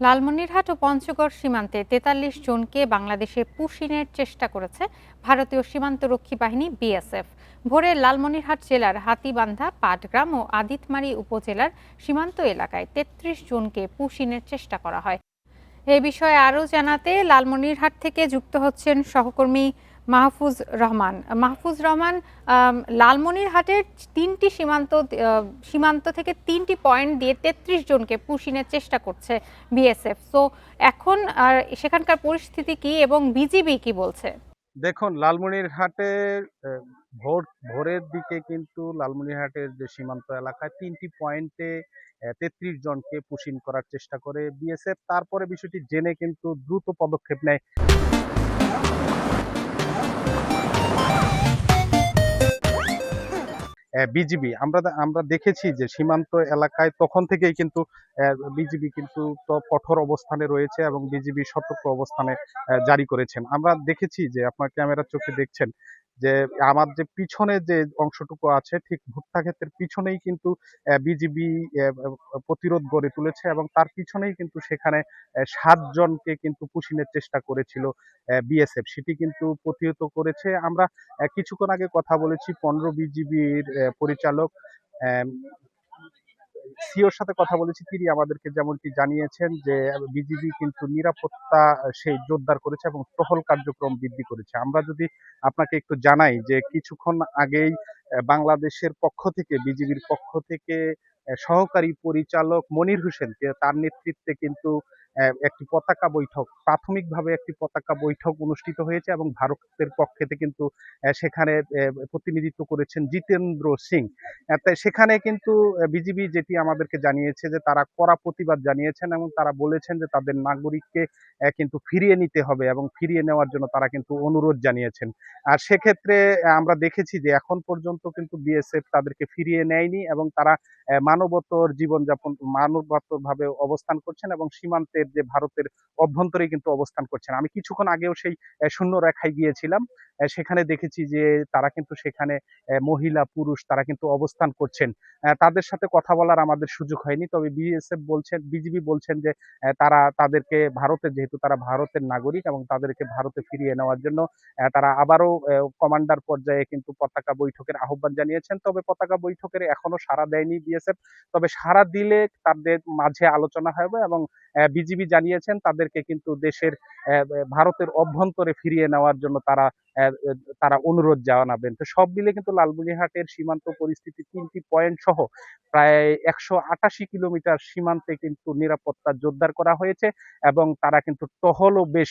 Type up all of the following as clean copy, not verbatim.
লালমনিরহাট ও পঞ্চগড় সীমান্তে ৪৩ জনকে বাংলাদেশে পুশিনের চেষ্টা করেছে ভারতীয় সীমান্তরক্ষী বাহিনী বিএসএফ। ভোরে লালমনিরহাট জেলার হাতীবান্ধা, পাটগ্রাম ও আদিতমারী উপজেলার সীমান্ত এলাকায় ৩৩ জনকে পুশিনের চেষ্টা করা হয়। এ বিষয়ে আরও জানাতে লালমনিরহাট থেকে যুক্ত হচ্ছেন সহকর্মী মাহফুজ রহমান। মাহফুজ রহমান, লালমনিরহাটের তিনটি সীমান্ত থেকে তিনটি পয়েন্ট দিয়ে ৩৩ জনকে পুশিনের চেষ্টা করছে বিএসএফ। তো এখন সেখানকার পরিস্থিতি কি এবং বিজিবি কি বলছে? দেখুন, লালমনিরহাটের ভোরের দিকে কিন্তু লালমনিরহাটের যে সীমান্ত এলাকায় ৩টি পয়েন্টে ৩৩ জনকে পুশিন করার চেষ্টা করে বিএসএফ। তারপরে বিষয়টি জেনে কিন্তু দ্রুত পদক্ষেপ নেয় বিজিবি। আমরা দেখেছি যে সীমান্ত এলাকায় তখন থেকেই কিন্তু বিজিবি কিন্তু কঠোর অবস্থানে রয়েছে এবং বিজিবি সতর্ক অবস্থানে জারি করেছেন। আমরা দেখেছি যে আপনার ক্যামেরার চোখে দেখছেন যে আমার যে পিছনে যে অংশটুকু আছে ঠিক ভুট্টা ক্ষেতের পিছনেই কিন্তু বিজিবি প্রতিরোধ গড়ে তুলেছে এবং তার পিছনেই কিন্তু সেখানে ৭ জনকে কিন্তু পুশিনের চেষ্টা করেছিল বিএসএফ। সেটি কিন্তু প্রতিহত করেছে। আমরা কিছুক্ষণ আগে কথা বলেছি ১৫ বিজিবির পরিচালক সিওর সাথে কথা বলেছি। তিনি আমাদেরকে যেমনটি জানিয়েছেন যে বিজিবি কিন্তু নিরাপত্তা সেই জোরদার করেছে এবং টহল কার্যক্রম বৃদ্ধি করেছে। আমরা যদি আপনাকে একটু জানাই যে কিছুক্ষণ আগেই বাংলাদেশের পক্ষ থেকে বিজিবির পক্ষ থেকে সহকারী পরিচালক মনির হোসেন তার নেতৃত্বে কিন্তু একটি পতাকা বৈঠক, প্রাথমিকভাবে একটি পতাকা বৈঠক অনুষ্ঠিত হয়েছে এবং ভারতের পক্ষে থেকে কিন্তু সেখানে প্রতিনিধিত্ব করেছেন জিতেন্দ্র সিং। তাই সেখানে কিন্তু বিজিবি যেটি আমাদেরকে জানিয়েছে যে তারা কড়া প্রতিবাদ জানিয়েছেন এবং তারা বলেছেন যে তাদের নাগরিককে কিন্তু ফিরিয়ে নিতে হবে এবং ফিরিয়ে নেওয়ার জন্য তারা কিন্তু অনুরোধ জানিয়েছেন। আর সেক্ষেত্রে আমরা দেখেছি যে এখন পর্যন্ত কিন্তু বিএসএফ তাদেরকে ফিরিয়ে নেয়নি এবং তারা মানবতর জীবনযাপন মানবতভাবে অবস্থান করছেন এবং সীমান্তের যে ভারতের অভ্যন্তরে কিন্তু অবস্থান করছেন। আমি কিছুক্ষণ আগেও সেই শূন্য রেখায় গিয়েছিলাম। সেখানে দেখেছি যে তারা কিন্তু সেখানে মহিলা পুরুষ তারা কিন্তু অবস্থান করছেন। তাদের সাথে কথা বলার আমাদের সুযোগ হয়নি। তবে বিজিবি বলছেন যে তারা তাদেরকে যেহেতু তারা ভারতের নাগরিক এবং তাদেরকে ভারতে ফিরিয়ে নেওয়ার জন্য তারা আবারও কমান্ডার পর্যায়ে কিন্তু পতাকা বৈঠকের আহ্বান জানিয়েছেন। তবে পতাকা বৈঠকের এখনো সাড়া দেয়নি বিএসএফ। তবে সাড়া দিলে তাদের মাঝে আলোচনা হবে এবং বিজিবি জানিয়েছেন তাদেরকে কিন্তু দেশের ভারতের অভ্যন্তরে ফিরিয়ে নেওয়ার জন্য তারা অনুরোধ জানাবেন। তো সব মিলে কিন্তু লালমনিরহাটের সীমান্ত পরিস্থিতি ৩টি পয়েন্ট সহ প্রায় ১৮৮ কিলোমিটার সীমান্তে কিন্তু নিরাপত্তা জোরদার করা হয়েছে এবং তারা কিন্তু টহলও বেশ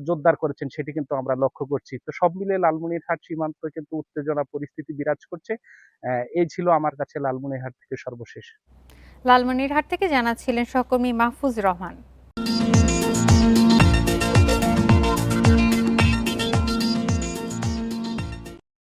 জোরদার করেছেন সেটি কিন্তু আমরা লক্ষ্য করছি। তো সব মিলে লালমনিরহাট সীমান্তে কিন্তু উত্তেজনা পরিস্থিতি বিরাজ করছে। এই ছিল আমার কাছে লালমনিরহাট থেকে সর্বশেষ। লালমনিরহাট থেকে জানাচ্ছিলেন সহকর্মী মাহফুজ রহমান।